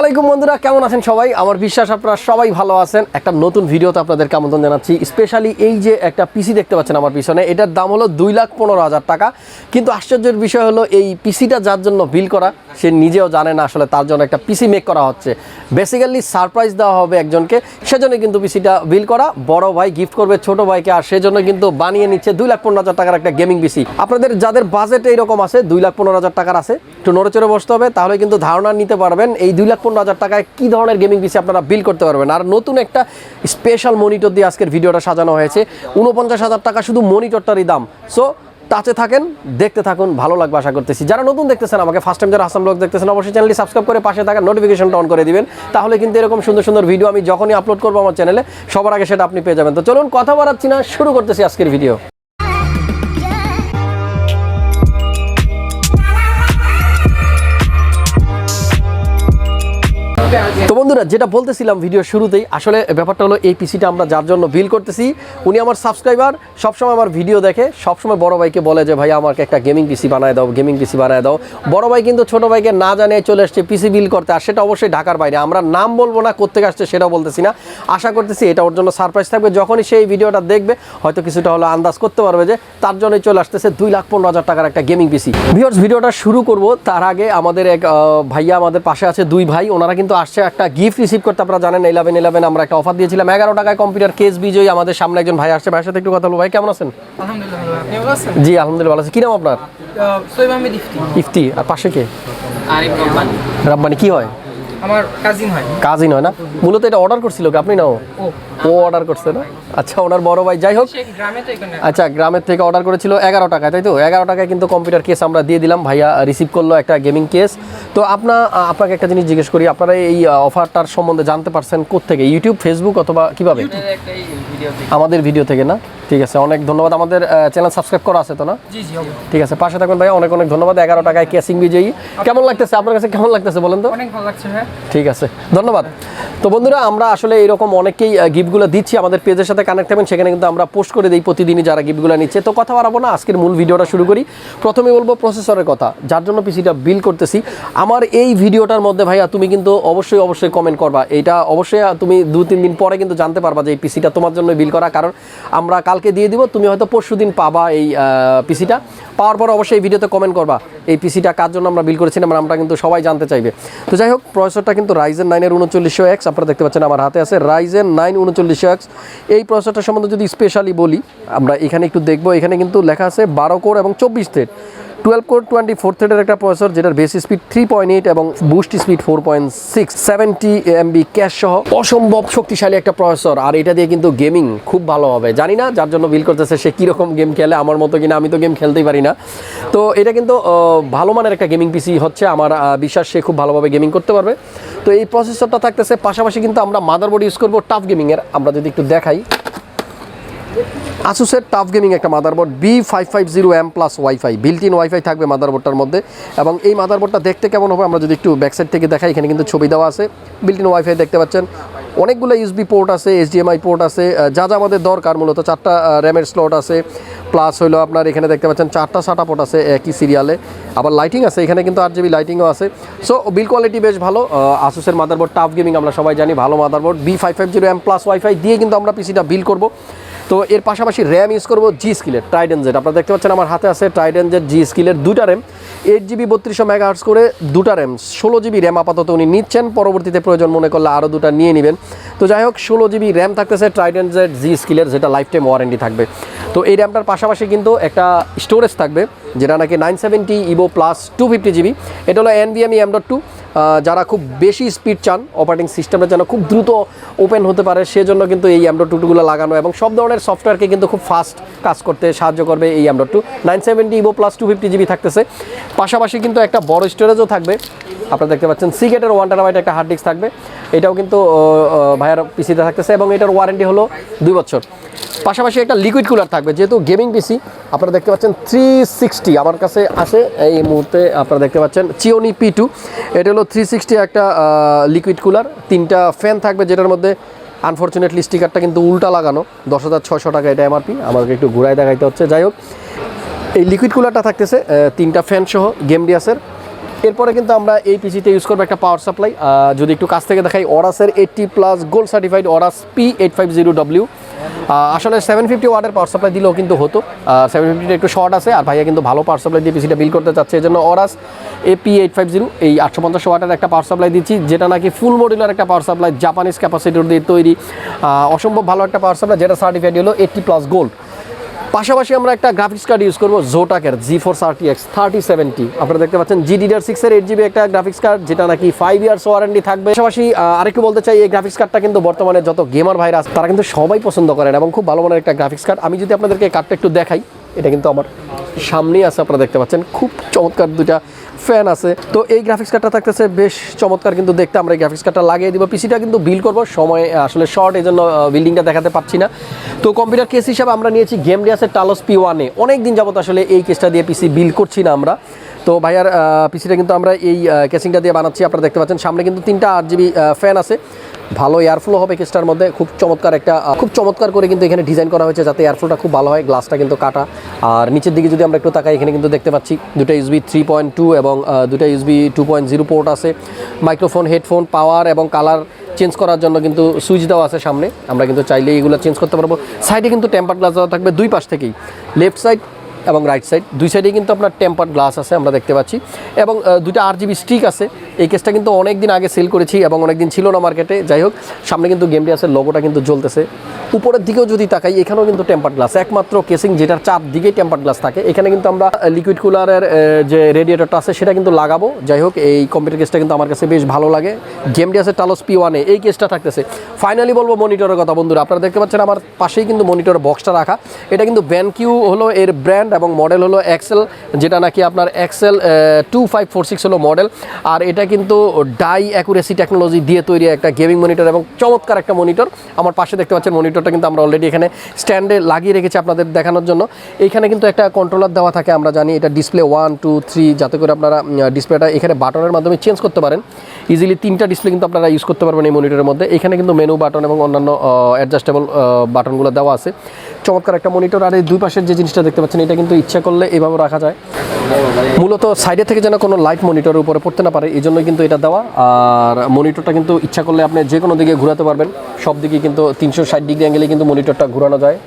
আসসালামু আলাইকুম বন্ধুরা, কেমন আছেন সবাই? আমার বিশ্বাস আপনারা সবাই ভালো আছেন। একটা নতুন ভিডিওতে আপনাদেরকে আমন্ত্রণ জানাচ্ছি। স্পেশালি এই যে একটা পিসি দেখতে পাচ্ছেন আমার পিছনে, এটার দাম হলো 2,15,000 টাকা। কিন্তু আশ্চর্যের বিষয় হলো এই পিসিটা যার জন্য বিল করা সে নিজেও জানে না আসলে তার জন্য একটা পিসি মেক করা হচ্ছে। বেসিক্যালি সারপ্রাইজ দেওয়া হবে একজনকে, সেজন্য কিন্তু পিসিটা বিল করা। বড় ভাই গিফট করবে ছোট ভাইকে, আর সেজন্য কিন্তু বানিয়ে নিচ্ছে 2,15,000 টাকার একটা গেমিং পিসি। আপনাদের যাদের বাজেট এইরকম আছে 2,15,000 টাকার আছে, একটু নড়েচড়ে বসতে হবে, তাহলে কিন্তু ধারণা নিতে পারবেন এই 2,15,000 টাকায় কী ধরনের গেমিং পিসি আপনারা বিল করতে পারবেন। আর নতুন একটা স্পেশাল মনিটর দিয়ে আজকের ভিডিওটা সাজানো হয়েছে। 49,000 টাকা শুধু মনিটরটারই দাম। সো টাচে থাকেন, দেখতে থাকুন, ভালো লাগবে আশা করতেছি। যারা নতুন দেখতেছেন, আমাকে ফার্স্ট টাইম যারা হাসান ব্লগ দেখতেছেন, অবশ্যই চ্যানেলটি সাবস্ক্রাইব করে পাশে থাকা নোটিফিকেশনটা অন করে দিবেন। তাহলে কিন্তু এরকম সুন্দর সুন্দর ভিডিও আমি যখনই আপলোড করবো আমার চ্যানেলে সবার আগে সেটা আপনি পেয়ে যাবেন। তো চলুন কথা বাড়াচ্ছি না, শুরু করতেছি আজকের ভিডিও। তো বন্ধুরা, যেটা বলতেছিলাম ভিডিও শুরুতেই, আসলে ব্যাপারটা হলো এই পিসিটা আমরা যার জন্য বিল করতেছি উনি আমার সাবস্ক্রাইবার, সবসময় আমার ভিডিও দেখে, সবসময় বড় ভাইকে বলে যে ভাই আমাকে একটা গেমিং পিসি বানায় দাও, গেমিং পিসি বানায় দাও। বড় ভাই কিন্তু ছোট ভাইকে না জানিয়ে চলে আসছে পিসি বিল করতে, আর সেটা অবশ্যই ঢাকার বাইরে। আমরা নাম বলবো না, কোত্থেকে আসছে সেটাও বলতেছি না। আশা করতেছি এটা ওর জন্য সারপ্রাইজ থাকবে। যখনই সেই ভিডিওটা দেখবে হয়তো কিছুটা হলো আন্দাজ করতে পারবে যে তার জন্যই চলে আসতেছে 2,15,000 টাকার একটা গেমিং পিসি। ভিউয়ার্স, ভিডিওটা শুরু করব তার আগে আমাদের এক ভাইয়া আমাদের পাশে আছে, দুই ভাই, ওনারা কিন্তু আসছে একটা গিফট রিসিভ করতে। আপনারা জানেন 11/11 আমরা একটা অফার দিয়েছিলাম, 11 টাকায় কম্পিউটার কেস বিজয়ী। আমাদের সামনে একজন ভাই আসছে, ভাইয়ের সাথে একটু কথা বলবো। ভাই কেমন আছেন? আলহামদুলিল্লাহ, আপনি ভালো আছেন? জি আলহামদুলিল্লাহ ভালো আছি। কি নাম আপনার? সোহেব আহমেদ ইফতি। আর পাশে কে? আরিফ রব্বানি। রাব্বানি কি হয়? আমার কাজিন হয়। কাজিন হয় না? মূলত এটা অর্ডার করছিল কি আপনি? নাও ও অর্ডার করছে না? আচ্ছা, ওনার বড় ভাই। যাই হোক, আচ্ছা গ্রামের থেকে অর্ডার করেছিল 11 টাকায়, তাই তো? 11 টাকায় কিন্তু কম্পিউটার কেস আমরা দিয়ে দিলাম। ভাইয়া রিসিভ করলো একটা গেমিং কেস। তো আপনাকে একটা জিনিস জিজ্ঞেস করি, আপনারা এই অফারটার সম্বন্ধে জানতে পারছেন কোত্থেকে? ইউটিউব, ফেসবুক অথবা কিভাবে? আমাদের ভিডিও থেকে না? ঠিক আছে, অনেক ধন্যবাদ। আমাদের চ্যানেল সাবস্ক্রাইব করা আছে তো না? জি জি, ঠিক আছে, পাশে থাকুন ভাইয়া, অনেক অনেক ধন্যবাদ। 11 টাকায় কেসিং বিজয়ী। কেমন লাগতেছে আপনার কাছে? কেমন লাগতেছে বলেন তো? অনেক ভালো লাগছে ভাই। ঠিক আছে, ধন্যবাদ। তো বন্ধুরা, আমরা আসলে এরকম অনেকেই গিফটগুলো দিচ্ছি, আমাদের পেজের সাথে কানেক্ট থাকবেন, সেখানে কিন্তু আমরা পোস্ট করে দিই প্রতিদিনই যারা গিফটগুলো নিচ্ছে। তো কথা বাড়াবো না, আজকের মূল ভিডিওটা শুরু করি। প্রথমে বলবো প্রসেসরের কথা, যার জন্য পিসিটা বিল করতেছি। আমার এই ভিডিওটার মধ্যে ভাইয়া তুমি কিন্তু অবশ্যই কমেন্ট করবা। এইটা অবশ্যই তুমি 2-3 দিন পরে কিন্তু জানতে পারবা যে এই পিসিটা তোমার জন্য বিল করা, কারণ আমরা কালকে দিয়ে দিব, তুমি হয়তো পরশুদিন পাবা এই পিসিটা। পাওয়ার পর অবশ্যই এই ভিডিওতে কমেন্ট করবা এই পিসিটা কার জন্য আমরা বিল করেছিলাম, আমরা কিন্তু সবাই জানতে চাইবে। তো যাই হোক, প্রসেসরটা কিন্তু Ryzen9 3900X, আপনারা দেখতে পাচ্ছেন আমার হাতে আছে Ryzen9 3900X। এই প্রসেসরটার সম্বন্ধে যদি স্পেশালি বলি, আমরা এখানে একটু দেখবো। এখানে কিন্তু লেখা আছে 12 কোর এবং 24 থ্রেড, 12 কোর 24 থ্রেডের একটা প্রসেসর, যেটার বেস স্পিড 3.8 এবং বুস্ট স্পিড 4.6, 70 MB ক্যাশ সহ অসম্ভব শক্তিশালী একটা প্রসেসর। আর এটা দিয়ে কিন্তু গেমিং খুব ভালো হবে। জানি না যার জন্য বিল করতেছে সে কীরকম গেম খেলে, আমার মতো কিনা, আমি তো গেম খেলতেই পারি না। তো এটা কিন্তু ভালো মানের একটা গেমিং পিসি হচ্ছে, আমার বিশ্বাস সে খুব ভালোভাবে গেমিং করতে পারবে। তো এই প্রসেসরটা থাকতেছে, পাশাপাশি কিন্তু আমরা মাদারবোর্ড ইউজ করবো টাফ গেমিংয়ের। আমরা যদি একটু দেখাই, আসুসের টাফ গেমিং একটা motherboard, B550M plus wifi, built in wifi থাকবে মাদারবোর্ডটার মধ্যে। এবং এই মাদারবোর্ডটা দেখতে কেমন হবে আমরা যদি একটু ব্যাকসাইড থেকে দেখাই, এখানে কিন্তু ছবি দেওয়া আছে। বিল্ট ইন ওয়াইফাই দেখতে পাচ্ছেন, অনেকগুলো ইউএসবি পোর্ট আছে, HDMI পোর্ট আছে, যা যা আমাদের দরকার। মূলত 4টা র্যামের স্লট আছে, প্লাস হলো আপনার এখানে দেখতে পাচ্ছেন 4টা SATA পোর্ট আছে একই সিরিয়ালে। আবার লাইটিং আছে, এখানে কিন্তু 8GB লাইটিংও আছে। সো বিল কোয়ালিটি বেশ ভালো। আসুসের মাদারবোর্ড টাফ গেমিং আমরা সবাই জানি, ভালো মাদারবোর্ড। B550M প্লাস ওয়াইফাই দিয়ে কিন্তু আমরা পিসিটা বিল করব। তো এর পাশাপাশি র্যাম ইউজ করবো জি স্কিলের Trident Z। আপনারা দেখতে পাচ্ছেন আমার হাতে আছে Trident Z জি স্কিলের 2টা র্যাম, 8GB 3200 MHz করে 2টা র্যাম, 16GB র্যাম আপাতত উনি নিচ্ছেন, পরবর্তীতে প্রয়োজন মনে করলে আরও 2টা নিয়ে নেবেন। তো যাই হোক, 16GB র্যাম থাকতেছে Trident Z জি স্কিলের, যেটা লাইফ টাইম ওয়ারেন্টি থাকবে। তো এই র্যামটার পাশাপাশি কিন্তু একটা স্টোরেজ থাকবে, যেটা নাকি 970 EVO প্লাস 250GB। এটা হলো NVMe M.2। যারা খুব বেশি স্পিড চান, অপারেটিং সিস্টেমটা যেন খুব দ্রুত ওপেন হতে পারে, সেজন্য কিন্তু এই M.2গুলো লাগানো, এবং সব ধরনের সফটওয়্যারকে কিন্তু খুব ফাস্ট কাজ করতে সাহায্য করবে এই M.2। 970 EVO প্লাস 250GB থাকতেছে। পাশাপাশি কিন্তু একটা বড় স্টোরেজও থাকবে, আপনারা দেখতে পাচ্ছেন সিগেটের 1TB একটা হার্ড ডিস্ক থাকবে। এটাও কিন্তু ভাইয়ার পিসিতে থাকতেছে, এবং এটার ওয়ারেন্টি হলো 2 বছর। পাশাপাশি একটা লিকুইড কুলার থাকবে, যেহেতু গেমিং পিসি। আপনারা দেখতে পাচ্ছেন 360 আমার কাছে আছে এই মুহূর্তে, আপনারা দেখতে পাচ্ছেন চিওনি P2। এটা হলো 360 একটা লিকুইড কুলার। 3টা ফ্যান থাকবে, যেটার মধ্যে আনফরচুনেটলি স্টিকারটা কিন্তু উল্টা লাগানো, 10,600 টাকা এটা MRP। আমাকে একটু ঘুরাই দেখাইতে হচ্ছে। যাই হোক, এই লিকুইড কুলারটা থাকতেছে 3টা ফ্যান সহ, গেমডিয়াসের। এরপরে কিন্তু আমরা এই পিসিতে ইউজ করবো একটা পাওয়ার সাপ্লাই। যদি একটু কাছ থেকে দেখাই, অরাসের 80+ গোল্ড সার্টিফাইড অরাস P850W। আসলে 750 ওয়াটের পাওয়ার সাপ্লাই দিলেও কিন্তু হতো, 750 একটু শর্ট আছে, আর ভাইয়া কিন্তু ভালো পাওয়ার সাপ্লাই দিয়ে পিসিটা বিল করতে চাচ্ছে, এই জন্য অরাস P850 এই 850 ওয়াটের একটা পাওয়ার সাপ্লাই দিচ্ছি, যেটা নাকি ফুল মডুলার একটা পাওয়ার সাপ্লাই, জাপানিজ ক্যাপাসিটর দিয়ে তৈরি, অসম্ভব ভালো একটা পাওয়ার সাপ্লাই, যেটা সার্টিফাইড হলো 80+ গোল্ড। পাশাপাশি আমরা একটা গ্রাফিক্স কার্ড ইউজ করবো জোটাকের GeForce RTX 3070। আপনারা দেখতে পাচ্ছেন GDDR6 এর 8GB একটা গ্রাফিক্স কার্ড, যেটা নাকি 5 ইয়ার্স ওয়ারেন্টি থাকবে। পাশাপাশি আরেকটু বলতে চাই, এই গ্রাফিক্স কার্ডটা কিন্তু বর্তমানে যত গেমার ভাইরা আছে তারা কিন্তু সবাই পছন্দ করেন এবং খুব ভালো মানের একটা গ্রাফিক্স কার্ড। আমি যদি আপনাদেরকে কার্ডটা একটু দেখাই, এটা কিন্তু আমার সামনেই আছে, আপনারা দেখতে পাচ্ছেন খুব চমৎকার দুইটা ফ্যান আছে। তো এই গ্রাফিক্স কার্ডটা থাকতেছে বেশ চমৎকার কিন্তু দেখতে। আমরা এই গ্রাফিক্স কার্ডটা লাগিয়ে দিব, পিসিটা কিন্তু বিল করবো, সময় আসলে শর্ট, এই জন্য বিল্ডিংটা দেখাতে পারছি না। তো কম্পিউটার কেস হিসাবে আমরা নিয়েছি গেমডিয়াসের টালস P1A। অনেক দিন যাবত আসলে এই কেসটা দিয়ে পিসি বিল করছি না আমরা। তো ভাইয়ার পিসিটা কিন্তু আমরা এই কেসিংটা দিয়ে বানাচ্ছি। আপনারা দেখতে পাচ্ছেন সামনে কিন্তু 3টা RGB ফ্যান আছে, ভালো এয়ারফ্লো হবে কেসটার মধ্যে। খুব চমৎকার করে কিন্তু এখানে ডিজাইন করা হয়েছে যাতে এয়ারফ্লোটা খুব ভালো হয়। গ্লাসটা কিন্তু কাটা, আর নিচের দিকে যদি আমরা একটু তাকাই, এখানে কিন্তু দেখতে পাচ্ছি দুটো USB 3.2 এবং দুটো USB 2.0 পোর্ট আছে। মাইক্রোফোন, হেডফোন, পাওয়ার এবং কালার চেঞ্জ করার জন্য কিন্তু সুইচ দেওয়া আছে সামনে, আমরা কিন্তু চাইলে এগুলো চেঞ্জ করতে পারবো। সাইডে কিন্তু টেম্পার গ্লাস দেওয়া থাকবে দুই পাশ থেকেই, লেফট সাইড এবং রাইট সাইড দুই সাইডেই কিন্তু আপনার টেম্পার্ড গ্লাস আছে, আমরা দেখতে পাচ্ছি। এবং দুটো RGB স্টিক আছে। এই কেসটা কিন্তু অনেক দিন আগে সেল করেছি এবং অনেক দিন ছিল না মার্কেটে। যাই হোক, সামনে কিন্তু গেমডিয়াসের লোগোটা কিন্তু জ্বলতেছে। উপরের দিকেও যদি তাকাই, এখানেও কিন্তু টেম্পার্ড গ্লাস, একমাত্র কেসিং যেটার চারদিকেই টেম্পার্ড গ্লাস থাকে। এখানে কিন্তু আমরা লিকুইড কুলারের যে রেডিয়েটরটা আছে সেটা কিন্তু লাগাবো। যাই হোক, এই কম্পিউটার কেসটা কিন্তু আমার কাছে বেশ ভালো লাগে। গেমডিয়াসের টালস P1A এই কেসটা থাকতেছে। ফাইনালি বলবো মনিটরের কথা বন্ধুরা, আপনারা দেখতে পাচ্ছেন আমার পাশেই কিন্তু মনিটরের বক্সটা রাখা। এটা কিন্তু BenQ হলো এর ব্র্যান্ড এবং মডেল হলো XL, যেটা নাকি আপনার XL2546 হলো মডেল। আর এটা কিন্তু ডাই অ্যাকুরেসি টেকনোলজি দিয়ে তৈরি একটা গেমিং মনিটর এবং চমৎকার একটা মনিটর। আমার পাশে দেখতে পাচ্ছেন মনিটরটা কিন্তু আমরা অলরেডি এখানে স্ট্যান্ডে লাগিয়ে রেখেছি আপনাদের দেখানোর জন্য। এইখানে কিন্তু একটা কন্ট্রোলার দেওয়া থাকে, আমরা জানি এটা ডিসপ্লে 1 2 3, যাতে করে আপনারা ডিসপ্লেটা এখানে বাটনের মাধ্যমে চেঞ্জ করতে পারেন। ইজিলি 3টা ডিসপ্লে কিন্তু আপনারা ইউজ করতে পারবেন এই মনিটরের মধ্যে। এখানে কিন্তু মেনু বাটন এবং অন্যান্য অ্যাডজাস্টেবল বাটনগুলো দেওয়া আছে। চমৎকার একটা মনিটর। আর এই দুই পাশের যে জিনিসটা দেখতে পাচ্ছেন, এটা কিন্তু ইচ্ছা করলে এভাবে রাখা যায়। মূলত সাইডে থেকে যেন কোনো লাইট মনিটরের উপরে পড়তে না পারে, এই জন্যই কিন্তু এটা দেওয়া। আর মনিটরটা কিন্তু ইচ্ছা করলে আপনি যে কোনো দিকে ঘোরাতে পারবেন, সব দিকে কিন্তু 360 ডিগ্রি অ্যাঙ্গেলে কিন্তু মনিটরটা ঘোরানো যায়।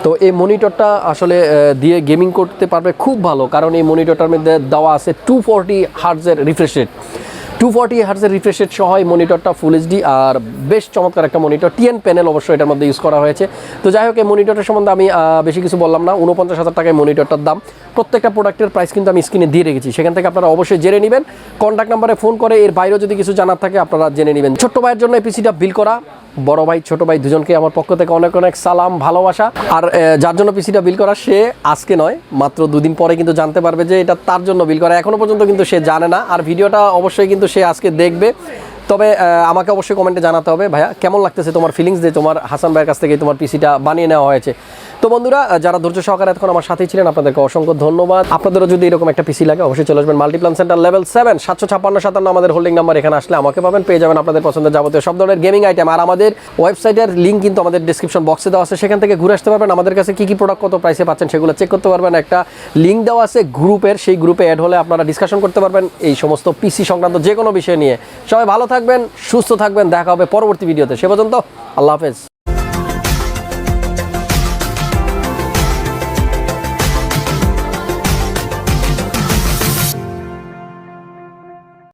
তো এই মনিটরটা আসলে দিয়ে গেমিং করতে পারবে খুব ভালো, কারণ এই মনিটরটার মধ্যে দেওয়া আছে 240 হার্টজের রিফ্রেশ রেট। 240 হার্টজের রিফ্রেশ রেট সহ এই মনিটরটা ফুল এইচডি আর বেশ চমৎকার একটা মনিটর। TN প্যানেল অবশ্যই এটার মধ্যে ইউজ করা হয়েছে। তো যাই হোক, এই মনিটরটার সম্বন্ধে আমি বেশি কিছু বললাম না। 49,000 টাকায় মনিটরটার দাম। প্রত্যেকটা প্রোডাক্টের প্রাইস কিন্তু আমি স্ক্রিনে দিয়ে রেখেছি, সেখান থেকে আপনারা অবশ্যই জেনে নেবেন। কন্ট্যাক্ট নাম্বারে ফোন করে এর বাইরেও যদি কিছু জানার থাকে আপনারা জেনে নেবেন। ছোট্ট ভাইয়ের জন্য এই পিসিটা বিল করা। বড় ভাই ছোট ভাই দুজনকে আমার পক্ষ থেকে অনেক অনেক সালাম, ভালোবাসা। আর যার জন্য পিসিটা বিল করা, সে আজকে নয় মাত্র 2 দিন পরে কিন্তু জানতে পারবে যে এটা তার জন্য বিল করা। এখনো পর্যন্ত কিন্তু সে জানে না। আর ভিডিওটা অবশ্যই কিন্তু সে আজকে দেখবে। তবে আমাকে অবশ্যই কমেন্টে জানাতে হবে, ভাইয়া কেমন লাগতেছে তোমার ফিলিংস, যে তোমার হাসান ভাইয়ের কাছ থেকে তোমার পিসিটা বানিয়ে নেওয়া হয়েছে। তো বন্ধুরা, যারা ধৈর্য সহকারে এতক্ষণ আমার সাথেই ছিলেন, আপনাদেরকে অসংখ্য ধন্যবাদ। আপনাদেরও যদি এরকম একটা পিসি লাগে, অবশ্যই চলে আসবেন মাল্টিপ্লান সেন্টার লেভেল 7, 75657 আমাদের হোল্ডিং নাম্বার। এখানে আসলে আমাকে পাবেন, পেয়ে যাবেন আপনাদের পছন্দের যাবতীয় সব ধরনের গেমিং আইটেম। আর আমাদের ওয়েবসাইটের লিঙ্ক কিন্তু আমাদের ডিসক্রিপশন বক্সে দেওয়া আছে, সেখান থেকে ঘুরে আসতে পারবেন। আমাদের কাছে কী কী প্রোডাক্ট কত প্রাইসে পাচ্ছেন সেগুলো চেক করতে পারবেন। একটা লিঙ্ক দেওয়া আছে গ্রুপের, সেই গ্রুপে অ্যাড হলে আপনারা ডিসকাশন করতে পারবেন এই সমস্ত পিসি সংক্রান্ত যে কোনো বিষয় নিয়ে। সবাই ভালো থাকবেন, সুস্থ থাকবেন, দেখা হবে পরবর্তী ভিডিওতে। সে পর্যন্ত আল্লাহ হাফেজ।